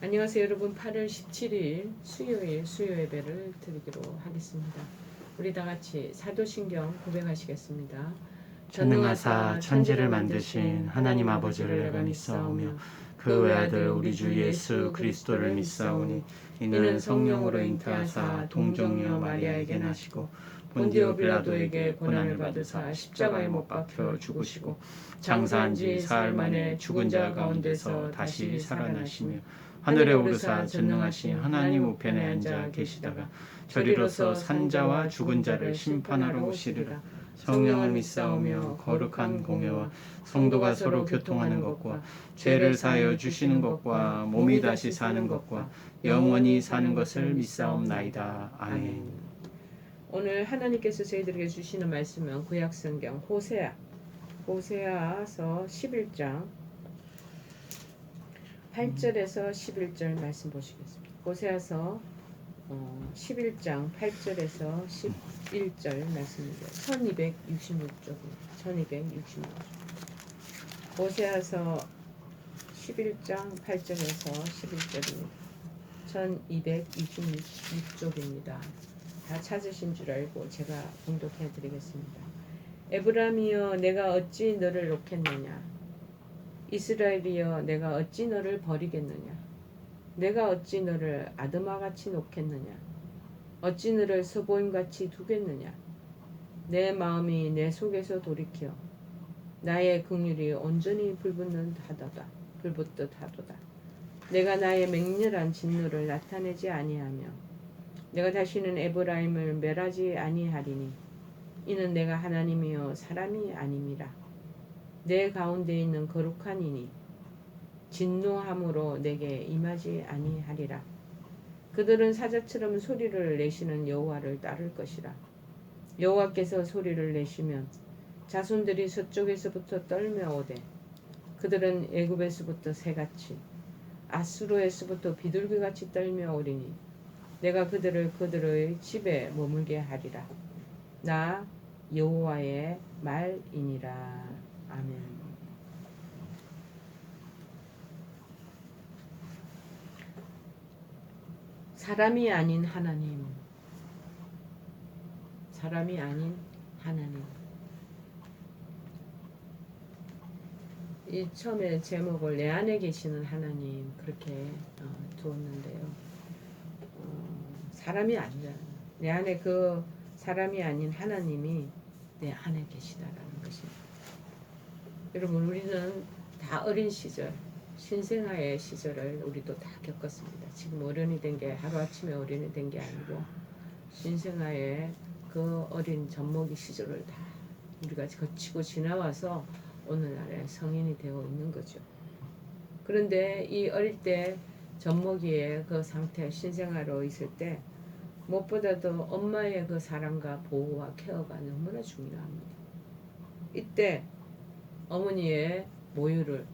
안녕하세요 여러분. 8월 17일 수요일 수요 예배를 드리기로 하겠습니다. 우리 다 같이 사도신경 고백하시겠습니다. 전능하사 천지를 만드신 하나님 아버지를 내가 믿사오며 그 외아들 우리 주 예수 그리스도를 믿사오니 이는 성령으로 잉태하사 동정녀 마리아에게 나시고 본디오 빌라도에게 고난을 받으사 십자가에 못 박혀 죽으시고 장사한 지 사흘 만에 죽은 자 가운데서 다시 살아나시며 하늘에 오르사 전능하신 하나님 우편에 앉아 계시다가 저리로서 산자와 죽은 자를 심판하러 오시리라. 성령을 믿사오며 거룩한 공예와 성도가 서로 교통하는 것과 죄를 사하여 주시는 것과 몸이 다시 사는 것과 영원히 사는 것을 믿사옵나이다. 아멘. 오늘 하나님께서 저희들에게 주시는 말씀은 구약성경 호세아서 11장 8절에서 11절 말씀 보시겠습니다. 호세아서 11장 8절에서 11절 말씀입니다. 1266쪽입니다. 1266쪽. 호세아서 11장 8절에서 11절입니다. 1266쪽입니다. 다 찾으신 줄 알고 제가 봉독해 드리겠습니다. 에브라임이여 내가 어찌 너를 놓겠느냐. 이스라엘이여 내가 어찌 너를 버리겠느냐. 내가 어찌 너를 아드마같이 놓겠느냐. 어찌 너를 서보임같이 두겠느냐. 내 마음이 내 속에서 돌이켜 나의 긍휼이 온전히 불붙듯 하도다. 내가 나의 맹렬한 진노를 나타내지 아니하며 내가 다시는 에브라임을 멸하지 아니하리니 이는 내가 하나님이요 사람이 아님이라. 내 가운데 있는 거룩한 이니 진노함으로 내게 임하지 아니하리라. 그들은 사자처럼 소리를 내시는 여호와를 따를 것이라. 여호와께서 소리를 내시면 자손들이 서쪽에서부터 떨며 오되 그들은 애굽에서부터 새같이 아수르에서부터 비둘기같이 떨며 오리니 내가 그들을 그들의 집에 머물게 하리라. 나 여호와의 말이니라. 아멘. 사람이 아닌 하나님. 사람이 아닌 하나님. 이 처음에 제목을 내 안에 계시는 하나님 그렇게 두었는데요. 사람이 아니라 내 안에 그 사람이 아닌 하나님이 내 안에 계시다라는 것입니다. 여러분 우리는 다 어린 시절 신생아의 시절을 우리도 다 겪었습니다. 지금 어른이 된 게 하루아침에 어른이 된 게 아니고 신생아의 그 어린 젖먹이 시절을 다 우리가 거치고 지나와서 오늘날에 성인이 되어 있는 거죠. 그런데 이 어릴 때 젖먹이의 그 상태 신생아로 있을 때 무엇보다도 엄마의 그 사랑과 보호와 케어가 너무나 중요합니다. 이때 어머니의 모유를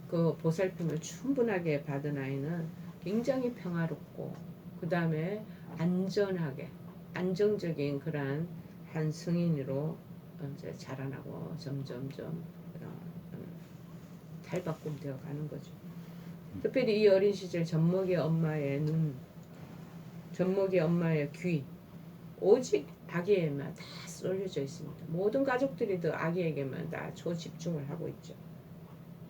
그 보살핌을 충분하게 받은 아이는 굉장히 평화롭고 그 다음에 안전하게 안정적인 그러한 한 성인으로 이제 자라나고 점점점 탈바꿈되어 가는 거죠. 특별히 이 어린 시절 젖먹이 엄마의 눈, 젖먹이 엄마의 귀, 오직 아기에만 다 쏠려져 있습니다. 모든 가족들이 더 아기에게만 다 초집중을 하고 있죠.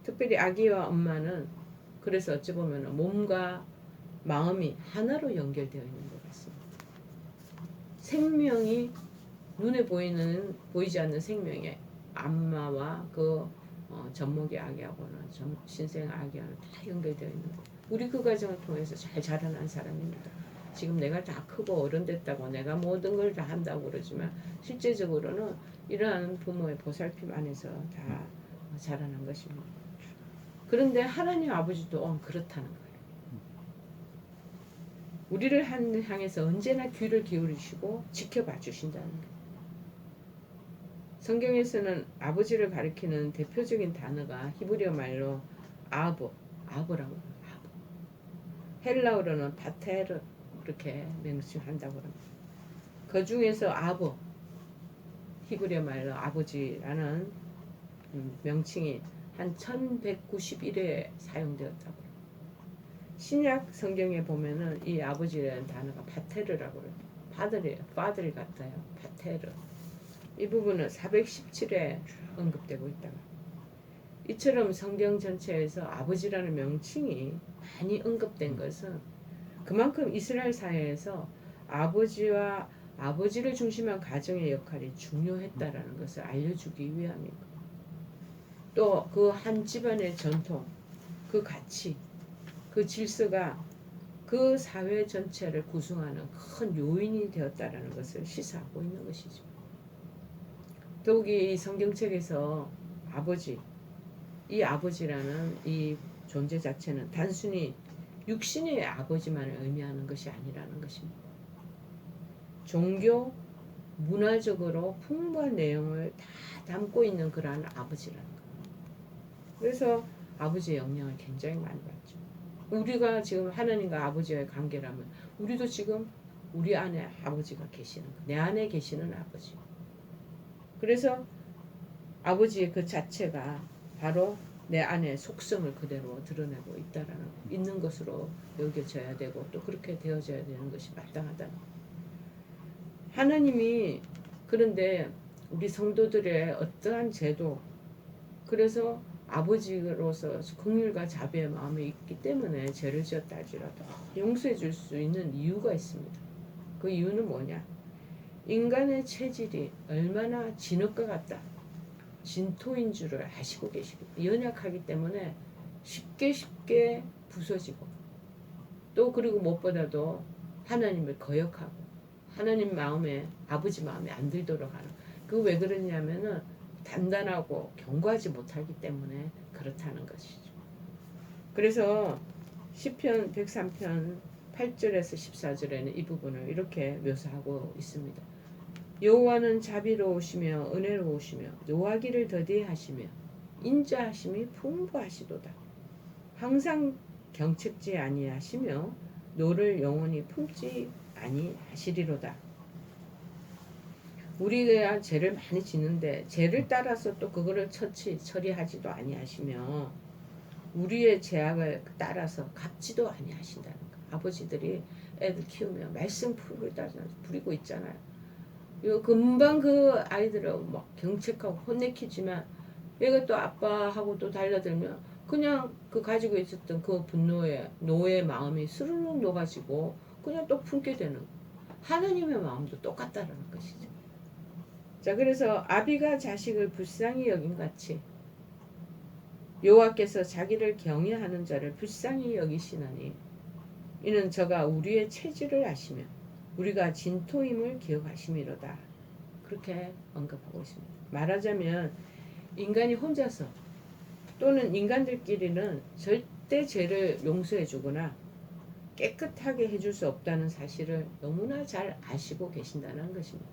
특별히 아기와 엄마는 그래서 어찌 보면 몸과 마음이 하나로 연결되어 있는 것 같습니다. 생명이 눈에 보이지 않는 생명의 엄마와 그 젖먹이 아기하고는 신생 아기하고는 다 연결되어 있는 거. 우리 그 과정을 통해서 잘 자라난 사람입니다. 지금 내가 다 크고 어른 됐다고 내가 모든 걸 다 한다고 그러지만 실제적으로는 이러한 부모의 보살핌 안에서 다 자라난 것입니다. 그런데 하나님 아버지도 그렇다는 거예요. 우리를 향해서 언제나 귀를 기울이시고 지켜봐 주신다는 거예요. 성경에서는 아버지를 가리키는 대표적인 단어가 히브리어 말로 아버라고 해요. 헬라어로는 파테르 그렇게 명칭한다고 합니다. 그 중에서 히브리어 말로 아버지라는 명칭이 한 1191회 사용되었다고 합니다. 신약 성경에 보면은 이 아버지라는 단어가 파테르라고 그래요. 파들 같아요. 파테르. 이 부분은 417에 언급되고 있다. 이처럼 성경 전체에서 아버지라는 명칭이 많이 언급된 것은 그만큼 이스라엘 사회에서 아버지를 중심한 가정의 역할이 중요했다라는 것을 알려주기 위함이고, 또 그 한 집안의 전통, 그 가치, 그 질서가 그 사회 전체를 구성하는 큰 요인이 되었다라는 것을 시사하고 있는 것이죠. 더욱이 이 성경책에서 이 아버지라는 이 존재 자체는 단순히 육신의 아버지만을 의미하는 것이 아니라는 것입니다. 종교, 문화적으로 풍부한 내용을 다 담고 있는 그러한 아버지라는 거예요. 그래서 아버지의 영향을 굉장히 많이 받죠. 우리가 지금 하나님과 아버지와의 관계라면 우리도 지금 우리 안에 아버지가 계시는 거예요. 내 안에 계시는 아버지. 그래서 아버지의 그 자체가 바로 내 안에 속성을 그대로 드러내고 있는 것으로 여겨져야 되고, 또 그렇게 되어져야 되는 것이 마땅하다. 하나님이 그런데 우리 성도들의 어떠한 제도, 그래서 아버지로서 긍휼과 자비의 마음이 있기 때문에 죄를 지었다 할지라도 용서해 줄 수 있는 이유가 있습니다. 그 이유는 뭐냐? 인간의 체질이 얼마나 진흙과 같다, 진토인 줄을 아시고 계시고, 연약하기 때문에 쉽게 부서지고, 또 그리고 무엇보다도 하나님을 거역하고 하나님 마음에, 아버지 마음에 안 들도록 하는, 그 왜 그러냐면은 단단하고 견고하지 못하기 때문에 그렇다는 것이죠. 그래서 시편 103편 8절에서 14절에는 이 부분을 이렇게 묘사하고 있습니다. 여호와는 자비로우시며 은혜로우시며 노하기를 더디하시며 인자하심이 풍부하시도다. 항상 경책지 아니하시며 노를 영원히 품지 아니하시리로다. 우리가 죄를 많이 짓는데 죄를 따라서 또 그거를 처리하지도 아니하시며 우리의 죄악을 따라서 갚지도 아니하신다는 거. 아버지들이 애들 키우며 말씀 부리고 있잖아요. 이거 금방 그 아이들을 막 경책하고 혼내키지만 얘가 또 아빠하고 또 달라들면 그냥 그 가지고 있었던 그 노의 마음이 스르륵 녹아지고 그냥 또 품게 되는, 하나님의 마음도 똑같다는 것이죠. 자, 그래서 아비가 자식을 불쌍히 여긴 같이 여호와께서 자기를 경외하는 자를 불쌍히 여기시나니 이는 저가 우리의 체질을 아시며 우리가 진토임을 기억하심이로다. 그렇게 언급하고 있습니다. 말하자면 인간이 혼자서 또는 인간들끼리는 절대 죄를 용서해 주거나 깨끗하게 해줄 수 없다는 사실을 너무나 잘 아시고 계신다는 것입니다.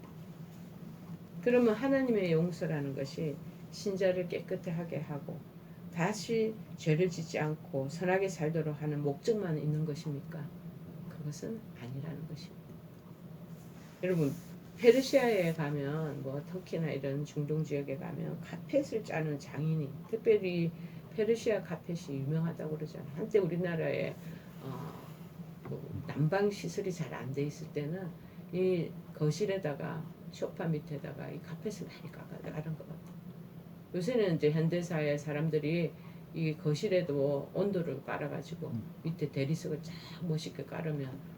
그러면 하나님의 용서라는 것이 신자를 깨끗하게 하고 다시 죄를 짓지 않고 선하게 살도록 하는 목적만 있는 것입니까? 그것은 아니라는 것입니다. 여러분, 페르시아에 가면 터키나 이런 중동 지역에 가면 카펫을 짜는 장인이, 특별히 페르시아 카펫이 유명하다고 그러잖아요. 한때 우리나라에 난방 시설이 잘 안 돼 있을 때는 이 거실에다가 소파 밑에다가 이 카펫을 많이 깔은 것 같아요. 요새는 이제 현대사회 사람들이 이 거실에도 온도를 깔아가지고 밑에 대리석을 쫙 멋있게 깔으면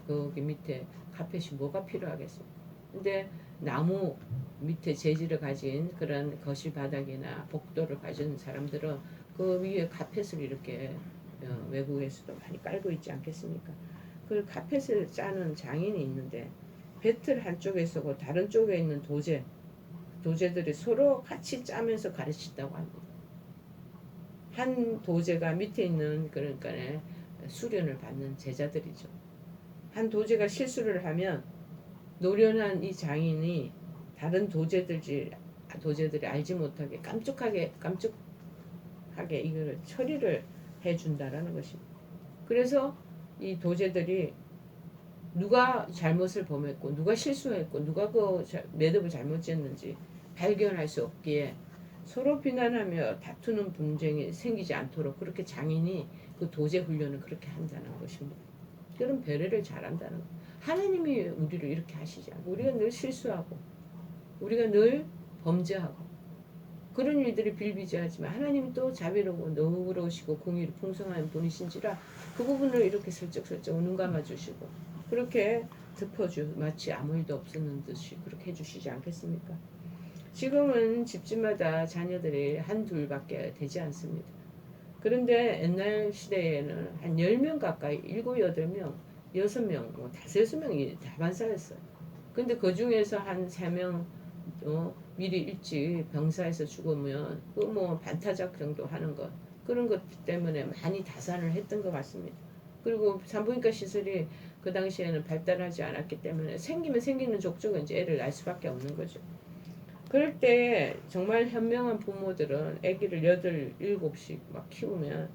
거기 밑에 카펫이 뭐가 필요하겠습니까? 근데 나무 밑에 재질을 가진 그런 거실 바닥이나 복도를 가진 사람들은 그 위에 카펫을 이렇게 외국에서도 많이 깔고 있지 않겠습니까? 그 카펫을 짜는 장인이 있는데 배틀 한쪽에 서고 다른 쪽에 있는 도제들이 서로 같이 짜면서 가르친다고 합니다. 한 도제가 밑에 있는, 그러니까 수련을 받는 제자들이죠. 한 도제가 실수를 하면 노련한 이 장인이 다른 도제들이 알지 못하게 깜찍하게 이걸 처리를 해준다라는 것입니다. 그래서 이 도제들이 누가 잘못을 범했고 누가 실수했고 누가 그 매듭을 잘못 지었는지 발견할 수 없기에 서로 비난하며 다투는 분쟁이 생기지 않도록 그렇게 장인이 그 도제 훈련을 그렇게 한다는 것입니다. 그런 배려를 잘한다는 거. 하나님이 우리를 이렇게 하시지 않고 우리가 늘 실수하고 우리가 늘 범죄하고 그런 일들이 빌비지하지만 하나님은 또 자비로고 너그러우시고 공의를 풍성한 분이신지라 그 부분을 이렇게 슬쩍슬쩍 눈 감아주시고 그렇게 덮어주 마치 아무 일도 없었는 듯이 그렇게 해주시지 않겠습니까? 지금은 집집마다 자녀들이 한둘밖에 되지 않습니다. 그런데 옛날 시대에는 한 10명 가까이 7, 8명, 6명, 뭐 5, 6명이 다반사였어요. 근데 그 중에서 한 3명 미리 일찍 병사에서 죽으면 그 뭐 반타작 정도 하는 것 그런 것 때문에 많이 다산을 했던 것 같습니다. 그리고 산부인과 시설이 그 당시에는 발달하지 않았기 때문에 생기면 생기는 족족은 이제 애를 낳을 수밖에 없는 거죠. 그럴 때 정말 현명한 부모들은 아기를 8, 7씩 막 키우면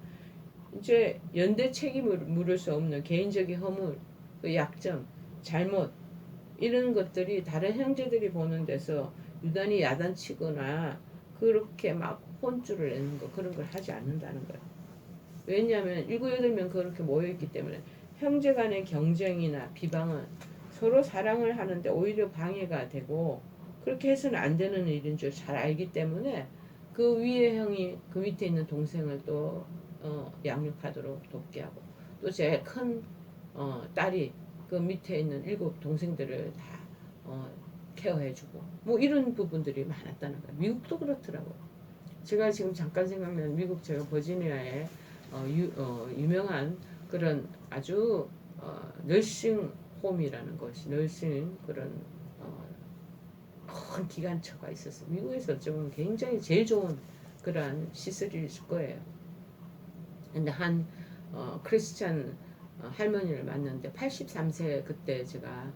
이제 연대 책임을 물을 수 없는 개인적인 허물, 그 약점, 잘못 이런 것들이 다른 형제들이 보는 데서 유단히 야단치거나 그렇게 막 혼쭐을 내는 거 그런 걸 하지 않는다는 거예요. 왜냐하면 7, 8명 그렇게 모여있기 때문에 형제 간의 경쟁이나 비방은 서로 사랑을 하는데 오히려 방해가 되고 그렇게 해서는 안 되는 일인 줄 잘 알기 때문에 그 위에 형이 그 밑에 있는 동생을 또 양육하도록 돕게 하고 또 제일 큰 딸이 그 밑에 있는 7 동생들을 다 케어해주고 뭐 이런 부분들이 많았다는 거예요. 미국도 그렇더라고요. 제가 지금 잠깐 생각나는 미국 제가 버지니아에 유명한 그런 아주 널싱 홈이라는 것이 널싱 그런 큰 기관처가 있었어요. 미국에서 어쩌면 굉장히 제일 좋은 그런 시설일 거예요. 근데 한 크리스찬 할머니를 만났는데 83세 그때 제가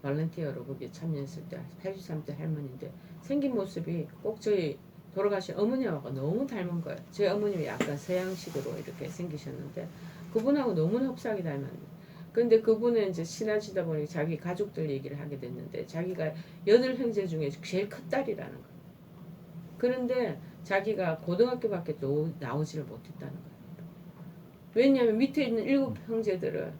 발렌티어로 거기에 참여했을 때 83세 할머니인데 생긴 모습이 꼭 저희 돌아가신 어머니하고 너무 닮은 거예요. 제 어머님이 약간 서양식으로 이렇게 생기셨는데 그분하고 너무나 흡사하게 닮았는데 근데 그분은 이제 친해지다 보니 자기 가족들 얘기를 하게 됐는데 자기가 8형제 중에 제일 큰 딸이라는 거예요. 그런데 자기가 고등학교밖에 나오지를 못했다는 거예요. 왜냐하면 밑에 있는 7 형제들을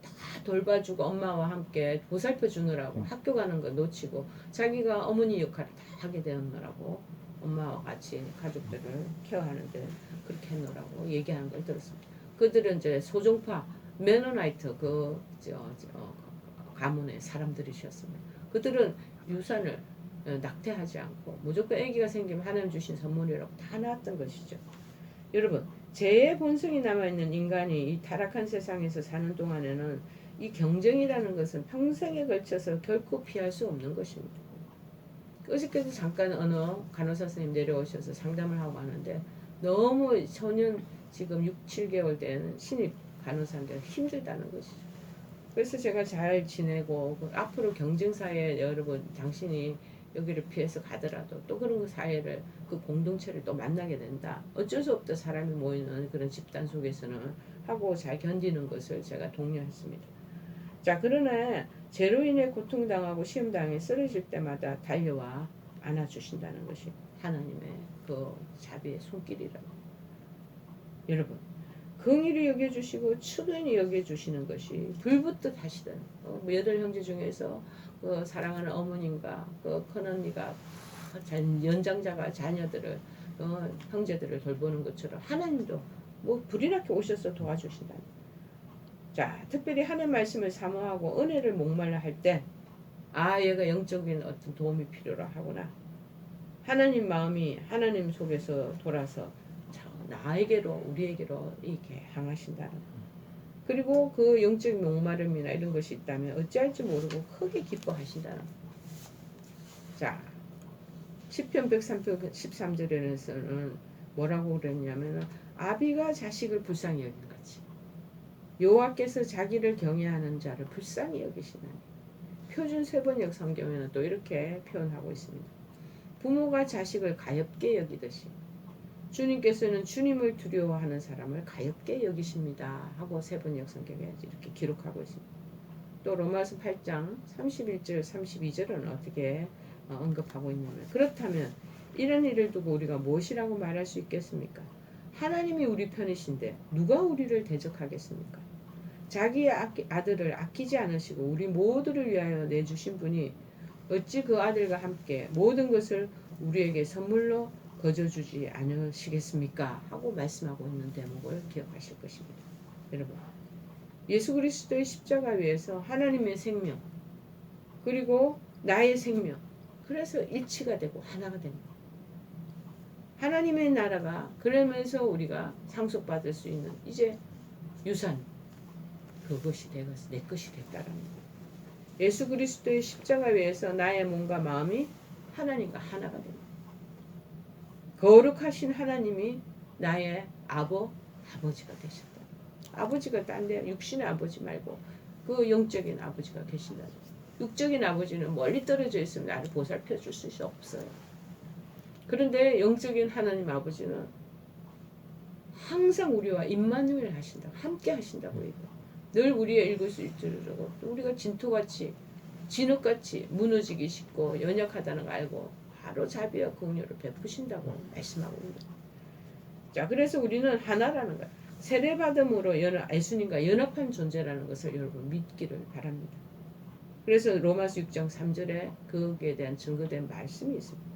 다 돌봐주고 엄마와 함께 보살펴 주느라고 학교 가는 거 놓치고 자기가 어머니 역할을 다 하게 되었느라고 엄마와 같이 가족들을 케어하는데 그렇게 했노라고 얘기하는 걸 들었습니다. 그들은 이제 소종파 메노나이트 가문의 사람들이셨습니다. 그들은 유산을 낙태하지 않고 무조건 아기가 생기면 하나님 주신 선물이라고 다 나왔던 것이죠. 여러분 죄의 본성이 남아있는 인간이 이 타락한 세상에서 사는 동안에는 이 경쟁이라는 것은 평생에 걸쳐서 결코 피할 수 없는 것입니다. 어저께도 잠깐 어느 간호사 선생님 내려오셔서 상담을 하고 하는데 너무 소년 지금 6, 7개월 된 신입 간호사인데 힘들다는 것이죠. 그래서 제가 잘 지내고 앞으로 경쟁사에 여러분 당신이 여기를 피해서 가더라도 또 그런 사회를 그 공동체를 또 만나게 된다. 어쩔 수 없다 사람이 모이는 그런 집단 속에서는 하고 잘 견디는 것을 제가 독려했습니다. 자 그러나 죄로 인해 고통당하고 시험당해 쓰러질 때마다 달려와 안아주신다는 것이 하나님의 그 자비의 손길이라고. 여러분 긍휼히 여겨주시고 추근히 여겨주시는 것이 불붙듯 하시던 8형제 중에서 그 사랑하는 어머님과 그 큰언니가 연장자가 자녀들을 형제들을 돌보는 것처럼 하나님도 뭐 불이 나게 오셔서 도와주신다. 자 특별히 하나님 말씀을 사모하고 은혜를 목말라 할 때 얘가 영적인 어떤 도움이 필요로 하구나. 하나님 마음이 하나님 속에서 돌아서 나에게로 우리에게로 이렇게 향하신다는 거. 그리고 그 영적 목마름이나 이런 것이 있다면 어찌할지 모르고 크게 기뻐하신다는 거. 자 시편 103편 13절에서는 뭐라고 그랬냐면 아비가 자식을 불쌍히 여긴 같이 여호와께서 자기를 경외하는 자를 불쌍히 여기시나니. 표준 세번역 성경에는 또 이렇게 표현하고 있습니다. 부모가 자식을 가엾게 여기듯이 주님께서는 주님을 두려워하는 사람을 가엾게 여기십니다 하고 세번역 성경에 이렇게 기록하고 있습니다. 또 로마서 8장 31절 32절은 어떻게 언급하고 있냐면 그렇다면 이런 일을 두고 우리가 무엇이라고 말할 수 있겠습니까? 하나님이 우리 편이신데 누가 우리를 대적하겠습니까? 자기의 아들을 아끼지 않으시고 우리 모두를 위하여 내주신 분이 어찌 그 아들과 함께 모든 것을 우리에게 선물로 거저주지 않으시겠습니까? 하고 말씀하고 있는 대목을 기억하실 것입니다. 여러분, 예수 그리스도의 십자가 위에서 하나님의 생명 그리고 나의 생명, 그래서 일치가 되고 하나가 됩니다. 하나님의 나라가 그러면서 우리가 상속받을 수 있는 이제 유산, 그것이 내 것이 됐다라는 거예요. 예수 그리스도의 십자가 위에서 나의 몸과 마음이 하나님과 하나가 됩니다. 거룩하신 하나님이 나의 아버지가 되셨다. 아버지가 딴데 육신의 아버지 말고 그 영적인 아버지가 계신다. 육적인 아버지는 멀리 떨어져 있으면 나를 보살펴 줄 수 없어요. 그런데 영적인 하나님 아버지는 항상 우리와 임마누엘 하신다고, 함께 하신다고 얘기해요. 늘 우리의 일거수일투족으로 우리가 진토같이 진흙같이 무너지기 쉽고 연약하다는 걸 알고 바로 자비와 긍휼을 베푸신다고 말씀하고 있습니다. 자, 그래서 우리는 하나라는 거예요. 세례받음으로 예수님과 연합한 존재라는 것을 여러분 믿기를 바랍니다. 그래서 로마서 6장 3절에 그에 대한 증거된 말씀이 있습니다.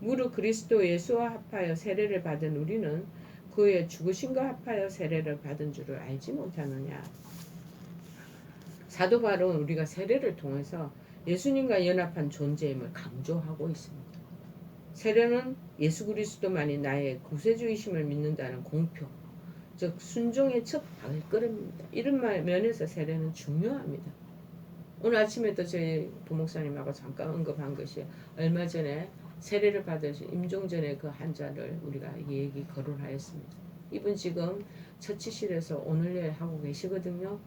무릇 그리스도 예수와 합하여 세례를 받은 우리는 그의 죽으심과 합하여 세례를 받은 줄을 알지 못하느냐. 사도 바울은 우리가 세례를 통해서 예수님과 연합한 존재임을 강조하고 있습니다. 세례는 예수 그리스도만이 나의 구세주이심을 믿는다는 공표, 즉 순종의 첫 발걸음입니다. 이런 면에서 세례는 중요합니다. 오늘 아침에도 저희 부목사님하고 잠깐 언급한 것이 얼마 전에 세례를 받으신 임종전의 그 환자를 우리가 얘기 거론하였습니다. 이분 지금 처치실에서 오늘내 하고 계시거든요.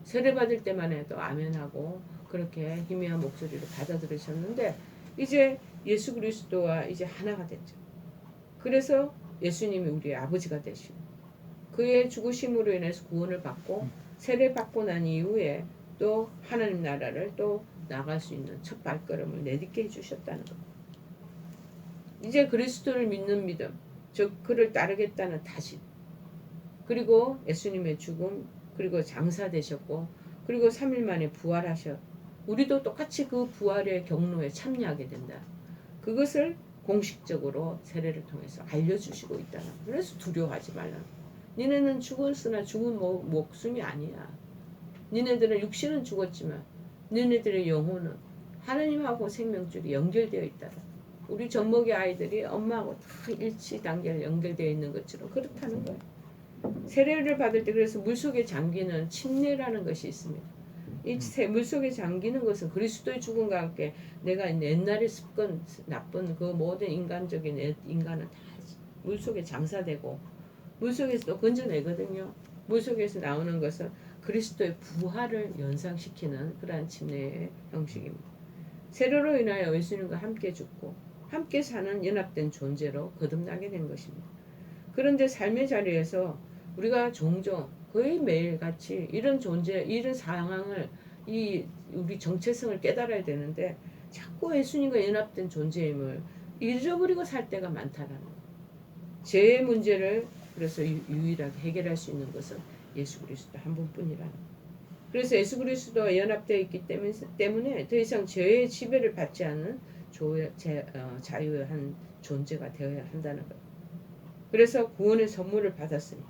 세례 받을 때만 해도 아멘하고 그렇게 희미한 목소리로 받아들이셨는데 이제 예수 그리스도와 이제 하나가 됐죠. 그래서 예수님이 우리의 아버지가 되시고 그의 죽으심으로 인해서 구원을 받고 세례 받고 난 이후에 또 하나님 나라를 또 나갈 수 있는 첫 발걸음을 내딛게 해주셨다는 것. 이제 그리스도를 믿는 믿음, 즉 그를 따르겠다는 다짐, 그리고 예수님의 죽음, 그리고 장사되셨고 그리고 3일 만에 부활하셔. 우리도 똑같이 그 부활의 경로에 참여하게 된다. 그것을 공식적으로 세례를 통해서 알려주시고 있다. 그래서 두려워하지 말라. 니네는 죽었으나 죽은 목숨이 아니야. 니네들은 육신은 죽었지만 니네들의 영혼은 하나님하고 생명줄이 연결되어 있다. 우리 젖먹이 아이들이 엄마하고 다 일치 단계로 연결되어 있는 것처럼 그렇다는 거예요. 세례를 받을 때 그래서 물속에 잠기는 침례라는 것이 있습니다. 이 물속에 잠기는 것은 그리스도의 죽음과 함께 내가 옛날의 습관, 나쁜 그 모든 인간적인 인간은 다 물속에 장사되고 물속에서 또 건져내거든요. 물속에서 나오는 것은 그리스도의 부활을 연상시키는 그러한 침례의 형식입니다. 세례로 인하여 예수님과 함께 죽고 함께 사는 연합된 존재로 거듭나게 된 것입니다. 그런데 삶의 자리에서 우리가 종종 거의 매일같이 이런 존재, 이런 상황을 우리 정체성을 깨달아야 되는데 자꾸 예수님과 연합된 존재임을 잊어버리고 살 때가 많다라는 거예요. 죄의 문제를 그래서 유일하게 해결할 수 있는 것은 예수 그리스도 한 분뿐이라는 거예요. 그래서 예수 그리스도와 연합되어 있기 때문에 더 이상 죄의 지배를 받지 않은 자유한 존재가 되어야 한다는 거예요. 그래서 구원의 선물을 받았으니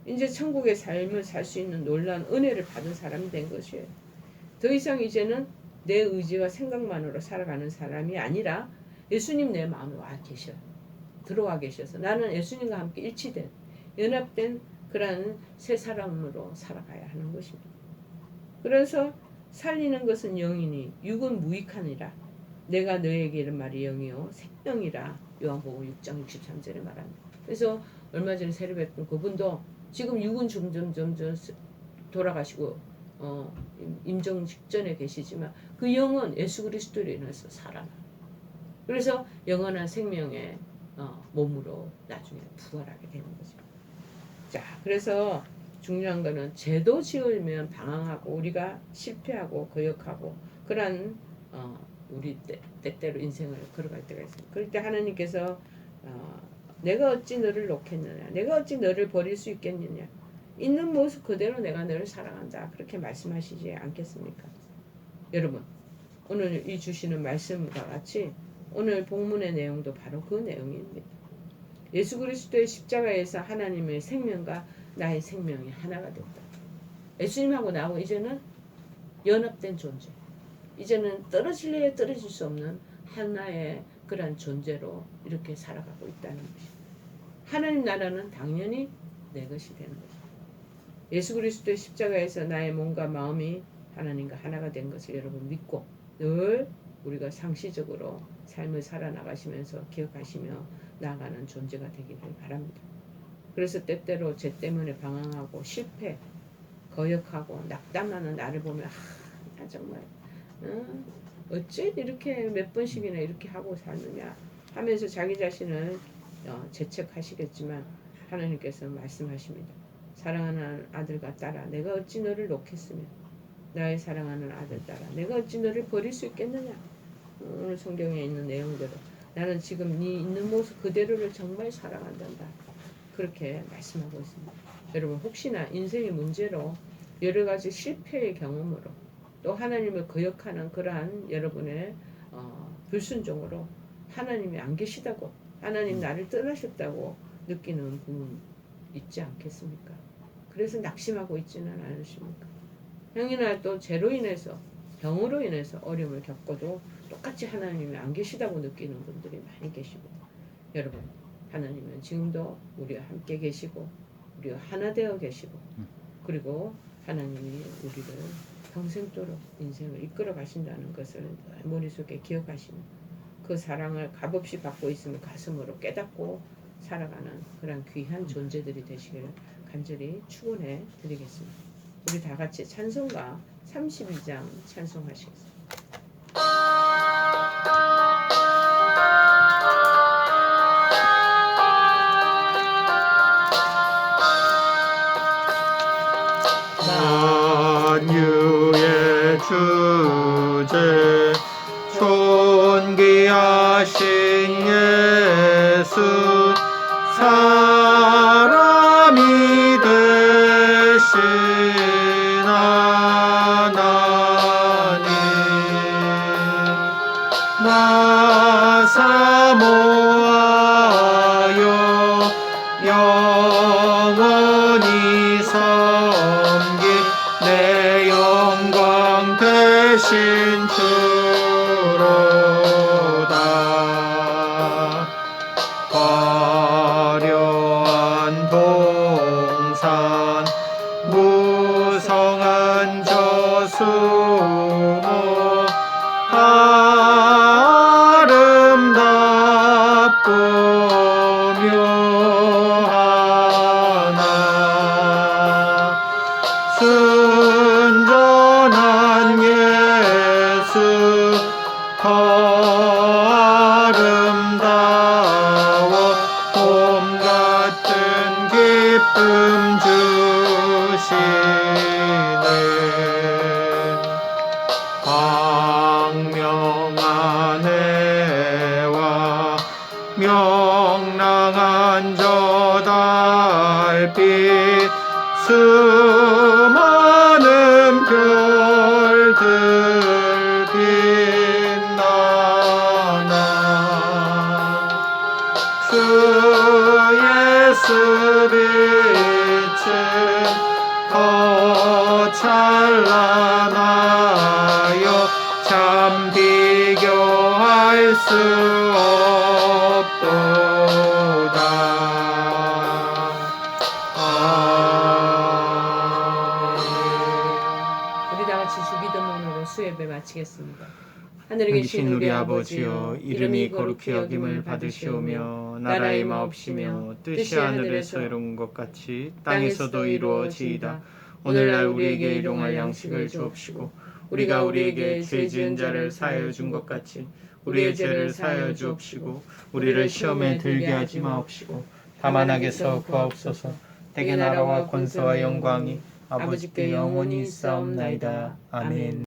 이제 천국의 삶을 살 수 있는 놀라운 은혜를 받은 사람이 된 것이에요. 더 이상 이제는 내 의지와 생각만으로 살아가는 사람이 아니라 예수님 내 마음에 와 계셔. 들어와 계셔서 나는 예수님과 함께 일치된 연합된 그러한 새 사람으로 살아가야 하는 것입니다. 그래서 살리는 것은 영이니 육은 무익하니라. 내가 너에게 이른 말이 영이요 생명이라. 요한복음 6장 63절에 말합니다. 그래서 얼마 전에 세례 뵙던 그분도 지금 육은 점점 돌아가시고 임종 직전에 계시지만 그 영은 예수 그리스도로 인해서 살아나. 그래서 영원한 생명의 몸으로 나중에 부활하게 되는 거죠. 자, 그래서 중요한 거는 죄도 지으면 방황하고 우리가 실패하고 거역하고 그런 우리 때때로 인생을 걸어갈 때가 있습니다. 그럴 때 하나님께서 내가 어찌 너를 놓겠느냐. 내가 어찌 너를 버릴 수 있겠느냐. 있는 모습 그대로 내가 너를 사랑한다. 그렇게 말씀하시지 않겠습니까? 여러분, 오늘 이 주시는 말씀과 같이 오늘 본문의 내용도 바로 그 내용입니다. 예수 그리스도의 십자가에서 하나님의 생명과 나의 생명이 하나가 됐다. 예수님하고 나하고 이제는 연합된 존재. 이제는 떨어질래야 떨어질 수 없는 하나의 그런 존재로 이렇게 살아가고 있다는 것입니다. 하나님 나라는 당연히 내 것이 되는 것입니다. 예수 그리스도의 십자가에서 나의 몸과 마음이 하나님과 하나가 된 것을 여러분 믿고 늘 우리가 상시적으로 삶을 살아나가시면서 기억하시며 나아가는 존재가 되기를 바랍니다. 그래서 때때로 죄 때문에 방황하고 실패, 거역하고 낙담하는 나를 보면 나 정말 어째 이렇게 몇 번씩이나 이렇게 하고 사느냐 하면서 자기 자신을 재책하시겠지만 하나님께서 말씀하십니다. 사랑하는 아들과 딸아 내가 어찌 너를 놓겠으며 나의 사랑하는 아들 딸아 내가 어찌 너를 버릴 수 있겠느냐. 오늘 성경에 있는 내용대로 나는 지금 네 있는 모습 그대로를 정말 사랑한단다. 그렇게 말씀하고 있습니다. 여러분 혹시나 인생의 문제로 여러 가지 실패의 경험으로 또 하나님을 거역하는 그러한 여러분의 불순종으로 하나님이 안 계시다고 하나님 나를 떠나셨다고 느끼는 부분 있지 않겠습니까? 그래서 낙심하고 있지는 않으십니까? 형이나 또 죄로 인해서 병으로 인해서 어려움을 겪어도 똑같이 하나님이 안 계시다고 느끼는 분들이 많이 계십니다. 여러분 하나님은 지금도 우리와 함께 계시고 우리와 하나 되어 계시고 그리고 하나님이 우리를 평생도록 인생을 이끌어 가신다는 것을 머릿속에 기억하시며 그 사랑을 값없이 받고 있으면 가슴으로 깨닫고 살아가는 그런 귀한 존재들이 되시기를 간절히 축원해 드리겠습니다. 우리 다 같이 찬송가 32장 찬송하시겠습니다. 만유의 주제 존귀하신 예수 사람이 되신 하나님 나 사모하여 영원히 섬기 내 영광 되신 주로다. 화려한 동산 무성한 저수모 아름답고 묘하나 순전한 예수 더 아름다워 봄 같은 기쁨 주시네. 광명한 해와 명랑한 저 달빛 수많은 별들 빛나나 주 예수 빛은 더 찬란하여 참 비교할 수 없도다. 우리 다 같이 주 믿음으로 수예배 마치겠습니다. 하늘에 계신 우리 아버지여 이름이 거룩히 여김을 받으시오며 나라의 마옵시며 뜻이 하늘에서 이룬 것 같이 땅에서도 이루어지이다. 오늘날 우리에게 일용할 양식을 주옵시고 우리가 우리에게 죄 지은 자를 사하여 준 것 같이 우리의 죄를 사하여 주옵시고 우리를 시험에 들게 하지 마옵시고 다만 악에서 구하옵소서. 대개 나라와 권세와 영광이 아버지께 영원히 있사옵나이다. 아멘.